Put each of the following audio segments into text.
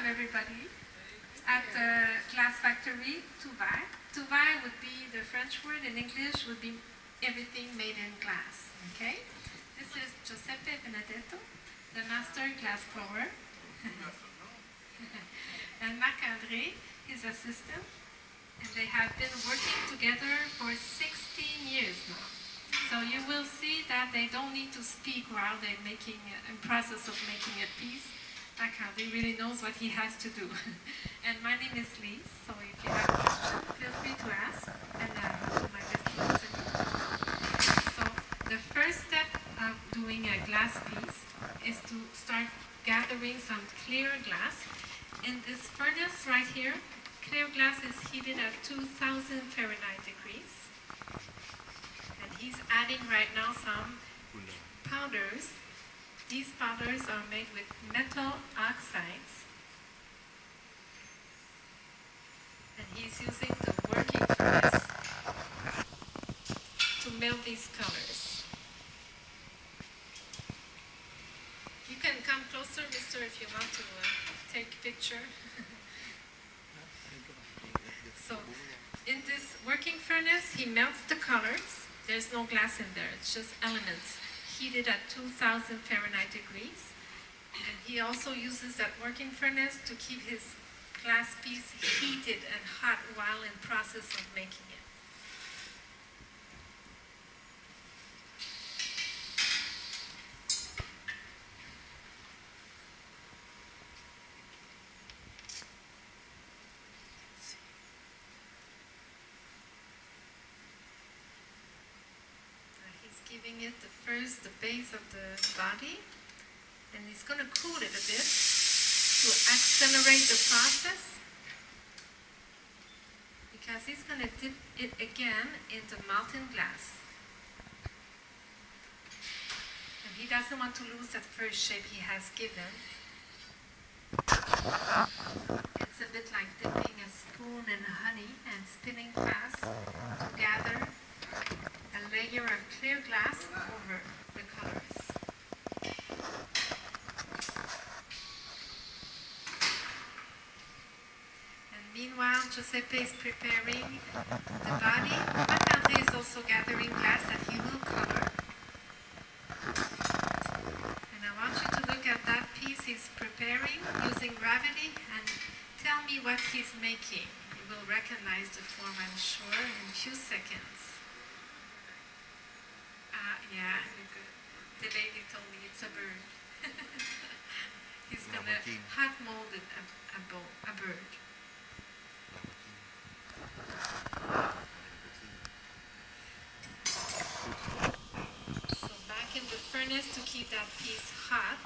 everybody at the glass factory, Touverre. Touverre would be the French word, in English would be everything made in glass, okay? This is Giuseppe Benedetto, the master glass blower. And Marc-André, his assistant. And they have been working together for 16 years now. So you will see that they don't need to speak while they're in process of making a piece. Marc-André really knows what he has to do. And my name is Lise, so if you have questions, feel free to ask, and I'll do my best to answer you. So the first step of doing a glass piece is to start gathering some clear glass. In this furnace right here, clear glass is heated at 2000 Fahrenheit degrees. And he's adding right now some powders. These powders are made with metal oxides. And he's using the working furnace to melt these colors. You can come closer, mister, if you want to take a picture. So, in this working furnace, he melts the colors. There's no glass in there, it's just elements heated at 2000 Fahrenheit degrees. And he also uses that working furnace to keep his glass piece heated and hot while in process of making it. Giving it the base of the body, and he's going to cool it a bit to accelerate the process, because he's going to dip it again into molten glass. And he doesn't want to lose that first shape he has given. It's a bit like dipping a spoon in honey and spinning fast to gather a layer of clear glass over the colors. And meanwhile, Giuseppe is preparing the body. Marc-André is also gathering glass that he will color. And I want you to look at that piece he's preparing using gravity and tell me what he's making. You will recognize the form, I'm sure, in a few seconds. Yeah, the lady told me it's a bird. He's going to hot mold a bird. So back in the furnace to keep that piece hot.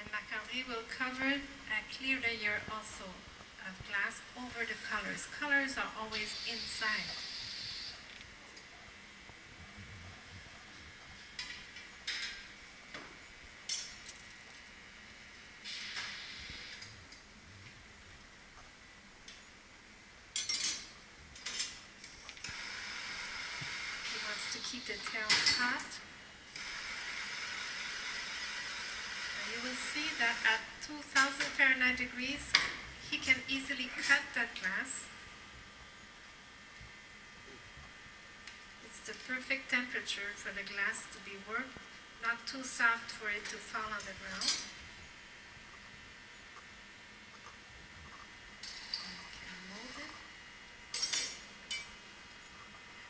And Marc-André will cover a clear layer also of glass over the colors. Colors are always inside. Keep the tail hot. And you will see that at 2000 Fahrenheit degrees, he can easily cut that glass. It's the perfect temperature for the glass to be worked, not too soft for it to fall on the ground. And you can mold it.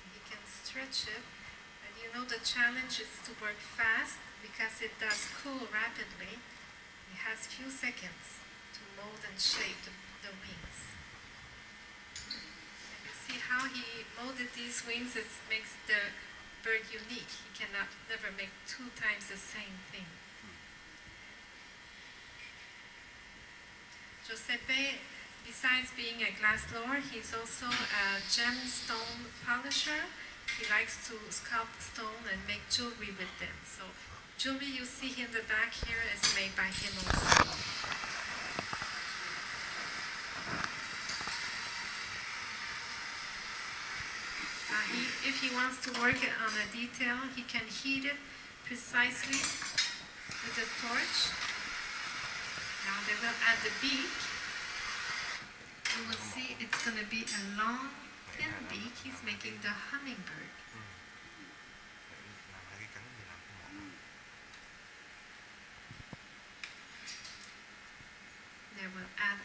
And you can stretch it. You know, the challenge is to work fast because it does cool rapidly. It has few seconds to mold and shape the wings. And you see how he molded these wings, it makes the bird unique. He cannot never make 2 times the same thing. Giuseppe, besides being a glass blower, he's also a gemstone polisher. He likes to sculpt stone and make jewelry with them. So jewelry you see in the back here is made by him also. If he wants to work on a detail, he can heat it precisely with a torch. Now they will add the beak. You will see it's going to be a long, thin beak. He's making the hummingbird. Làm hai cái cánh thì làm cái mỏ. They will add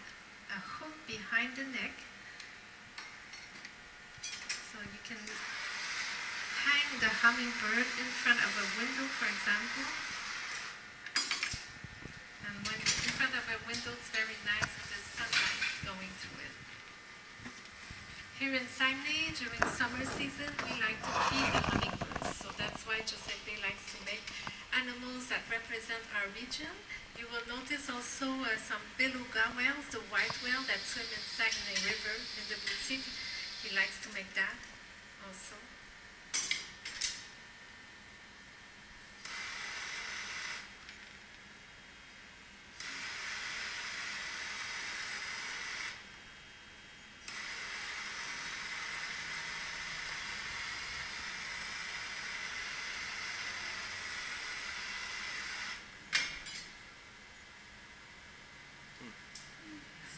a hook behind the neck. So you can hang the hummingbird in front of a window, for example. And when in front of a window, it's very nice with the sunlight going through it. Here in Saguenay, during summer season, we like to feed the hummingbirds. So that's why Giuseppe likes to make animals that represent our region. You will notice also some beluga whales, the white whale that swim in Saguenay River in the Boutique. He likes to make that also.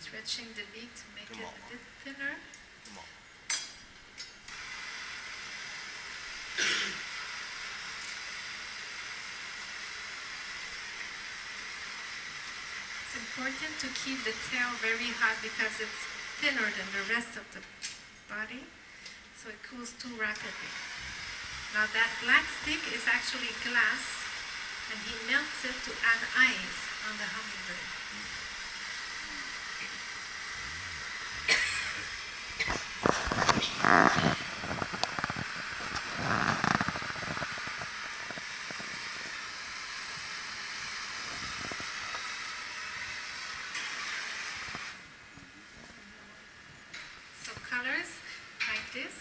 Stretching the beak to make it a bit thinner. Cái mỏ. It's important to keep the tail very hot because it's thinner than the rest of the body, so it cools too rapidly. Now that black stick is actually glass, and he melts it to add ice on the hummingbird. So colors like this,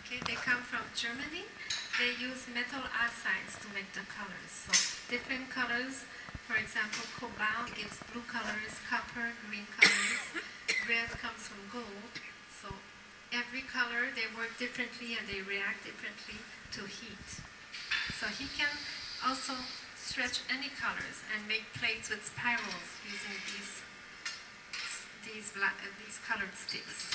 okay, they come from Germany. They use metal oxides to make the colors. So different colors, for example, cobalt gives blue colors, copper, green colors, red comes from gold. So every color, they work differently and they react differently to heat. So he can also stretch any colors and make plates with spirals using these colored sticks.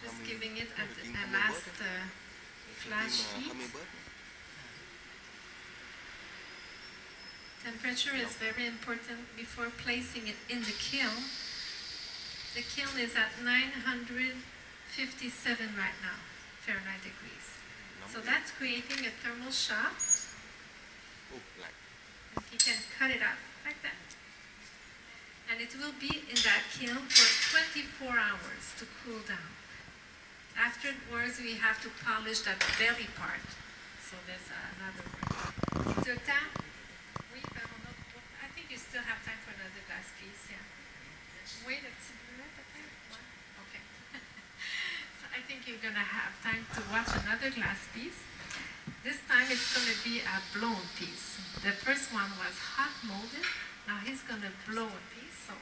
Just giving it a last flash heat. Temperature is very important before placing it in the kiln. The kiln is at 957 right now, Fahrenheit degrees. So that's creating a thermal shock. And he can cut it up like that. And it will be in that kiln for 24 hours to cool down. Afterwards, we have to polish that belly part. So there's another word. I think you still have time for another glass piece, yeah. Wait a minute, okay. So I think you're going to have time to watch another glass piece. This time it's going to be a blown piece. The first one was hot molded. Now he's going to blow a piece. So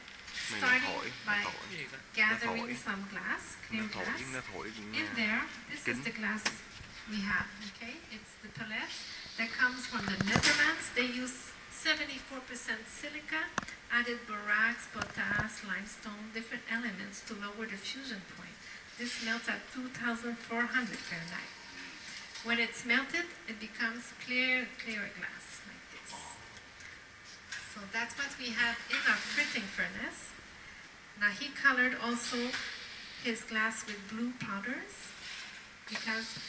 starting by gathering some glass, clear glass. In there, this is the glass we have, okay? It's the pellets that comes from the Netherlands. They use 74% silica, added borax, potash, limestone, different elements to lower the fusion point. This melts at 2,400 Fahrenheit. When it's melted, it becomes clear glass like this. So that's what we have in our fritting furnace. Now he colored also his glass with blue powders because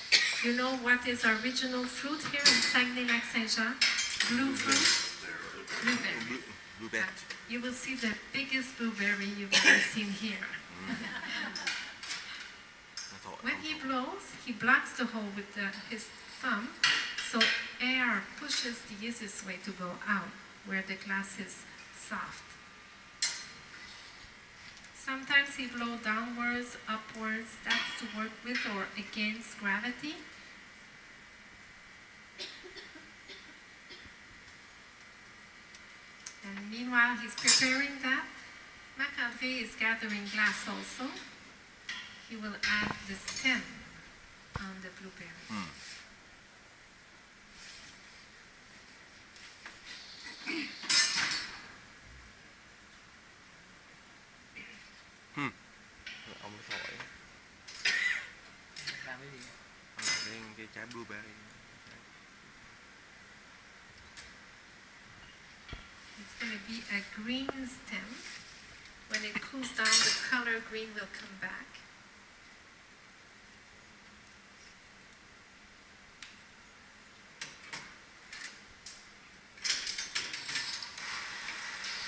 you know what is our original fruit here in Saguenay-Lac-Saint-Jean? Blue fruit? Blueberry. You will see the biggest blueberry you've ever seen here. When he blows, he blocks the hole with his thumb So air pushes the easiest way to go out, where the glass is soft. Sometimes he blows downwards, upwards, that's to work with or against gravity. And meanwhile he's preparing that, Marc-André is gathering glass also. He will add the stem on the blueberry. Ông nó thổi. Làm cái gì? Ông làm cái trái blueberry. It's going to be a green stem. When it cools down, the color green will come back.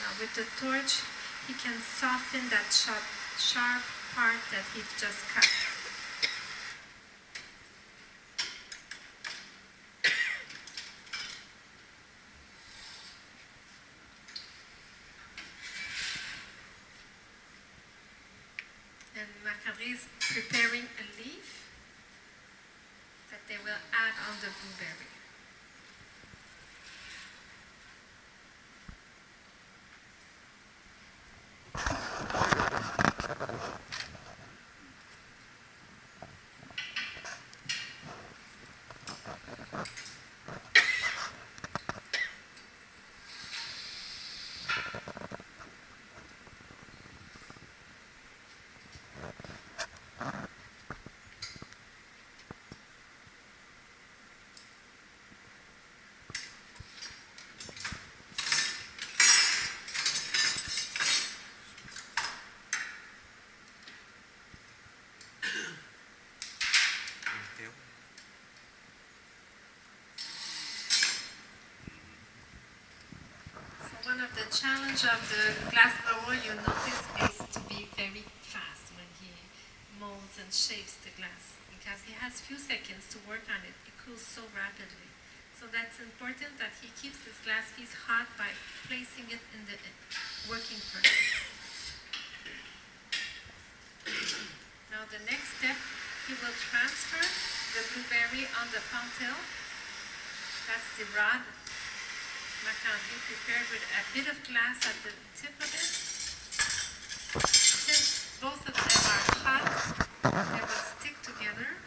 Now with the torch, he can soften that sharp part that he just cut. And Marc-André is preparing a leaf that they will add on the blueberry. One of the challenge of the glass blower, you notice, is to be very fast when he molds and shapes the glass, because he has few seconds to work on it. It cools so rapidly. So that's important that he keeps his glass piece hot by placing it in the working furnace. Now the next step, he will transfer the blueberry on the pentel. That's the rod Marc-André prepared with a bit of glass at the tip of it. Since both of them are hot, they will stick together.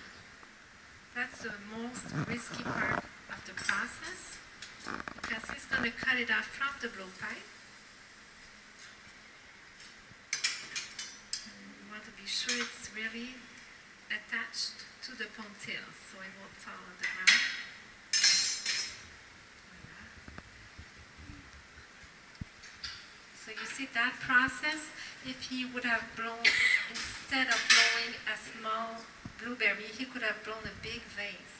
That's the most risky part of the process, because he's going to cut it off from the blowpipe. And we want to be sure it's really attached to the pentel, so it won't fall on the ground. So you see that process, if he would have blown, instead of blowing a small blueberry, he could have blown a big vase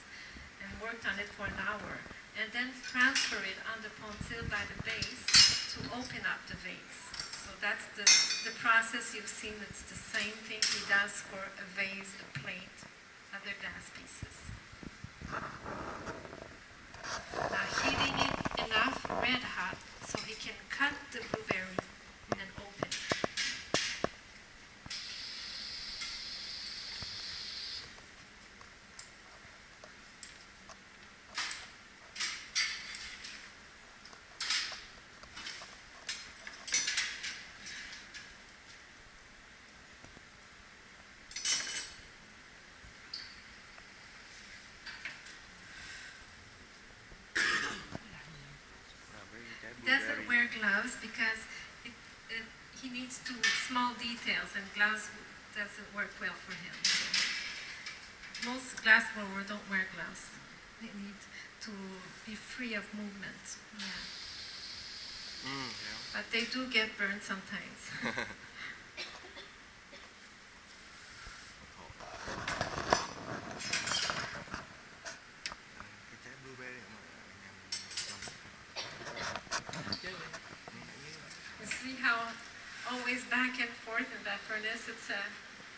and worked on it for an hour, and then transfer it on the pentel by the base to open up the vase. So that's the process you've seen. It's the same thing he does for a vase, a plate, other glass pieces. Now heating it enough, red hot, so he can cut the blueberry and open it. Doesn't wear gloves because he needs to small details, and gloves doesn't work well for him. So most glass blowers don't wear gloves. They need to be free of movement. Yeah. Yeah. But they do get burned sometimes. Cái trái blueberry mà nhằm You see how always back and forth in that furnace, it's a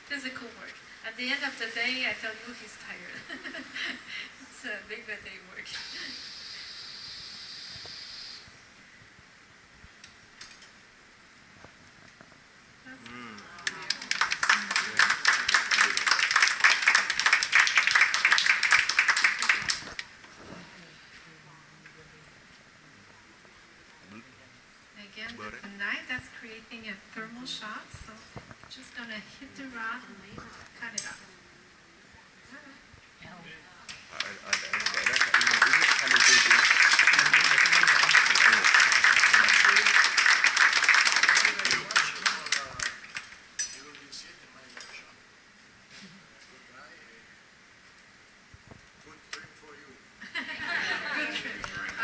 physical work. At the end of the day, I tell you, he's tired. It's It's a big day work. Again, the knife that's creating a thermal shock, so just gonna hit the rod and cut it off. Để đó phải uống 24 tiếng.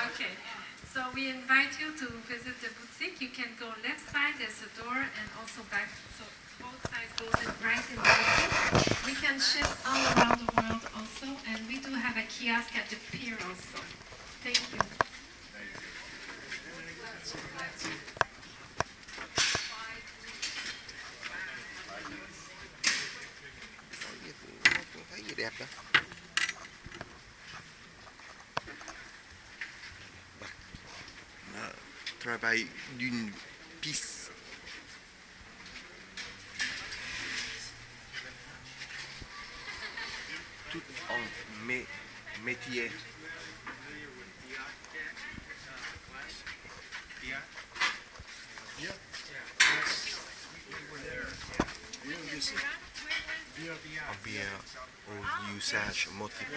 Okay, so we invite you to visit the boutique. You can go left side, there's a door, and also back, so both sides goes in right in the boutique. We can ship all around the world also, and we do have a kiosk at the pier also. Thank you. Thấy gì đẹp đó. Travail d'une piste. Tout en métier. En bien au usage multiple.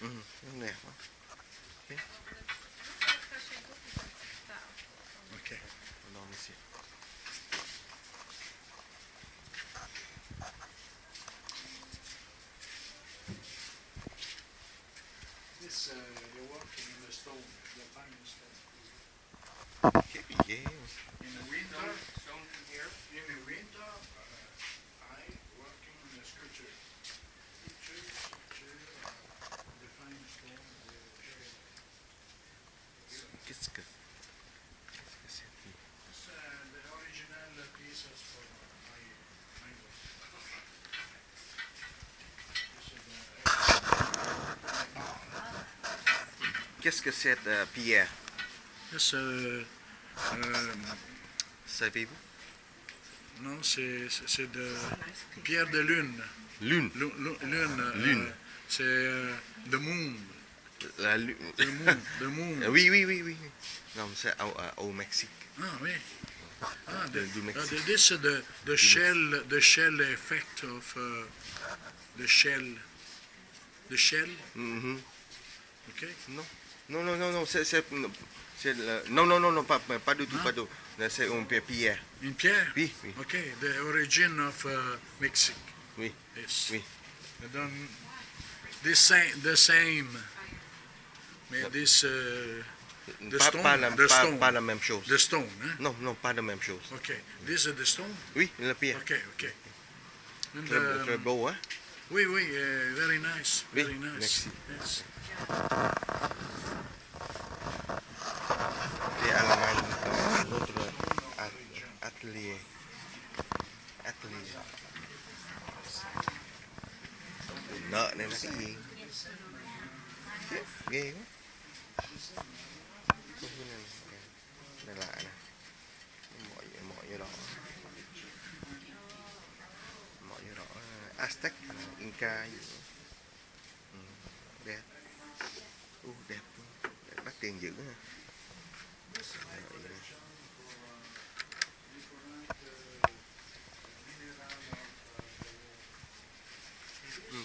Nó đẹp quá. Ok. Non, ici. This you're working in the stone, the fine stone. Okay, yeah. In the winter, stone from here. In the winter, I working in the sculpture. Sculpture, the fine stone. Qu'est-ce que c'est? It's the original pieces for my work. Qu'est-ce que c'est pierre? Yes, Savez-vous? non, c'est de pierre de lune. Lune. Lune. C'est the moon. La lune. The moon. Oui, oui, oui, oui. Non, c'est au Mexique. Ah oui. Ah, Du Mexique. this is the shell effect of the shell. The shell. Mhm. Okay. Non. Non, non, non, non, c'est non, non, non, non, pas du tout, pas du tout. C'est une pierre. In pierre. Oui, oui, Okay. The origin of Mexique. oui, Yes. oui. And then the same. Mais this the stone. Pas la même chose. The stone. Hein? Non, non, pas la même chose. Okay. This is the stone. Oui, la pierre. Okay. Okay. And, Très beau, hein? oui, oui, very nice. Oui, Very nice. merci. Yes. Et Allemagne, dans notre atelier. Nợ này là cái gì? Ghê quá. Đây lạ nè. Mọi như đỏ. Mọi như đỏ. Aztec, Inca gì nữa. Đẹp. Đẹp. Đắt tiền dữ ha.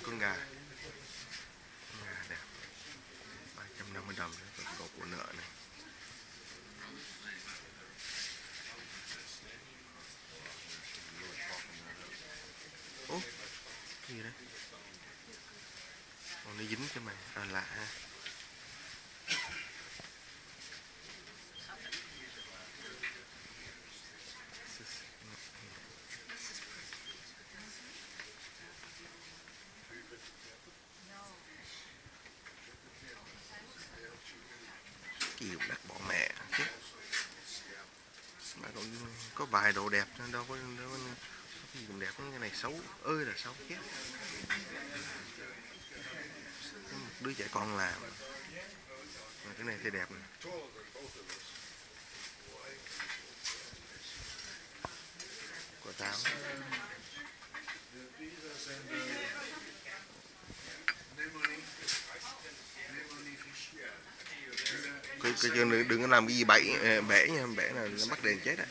Con gà đẹp, 350 đồng đấy, còn của nợ này. Ố, cái gì đấy? Còn nó dính cho mày, lạ ha. dùng đất bỏ mẹ chứ. Mà còn có vài đồ đẹp đâu có cái gì cũng đẹp, cái này xấu ơi là xấu chết. Một đứa trẻ con làm mà cái này thì đẹp này. Quả táo. Đừng có làm cái gì bẻ nha, bẻ là nó bắt đèn chết á.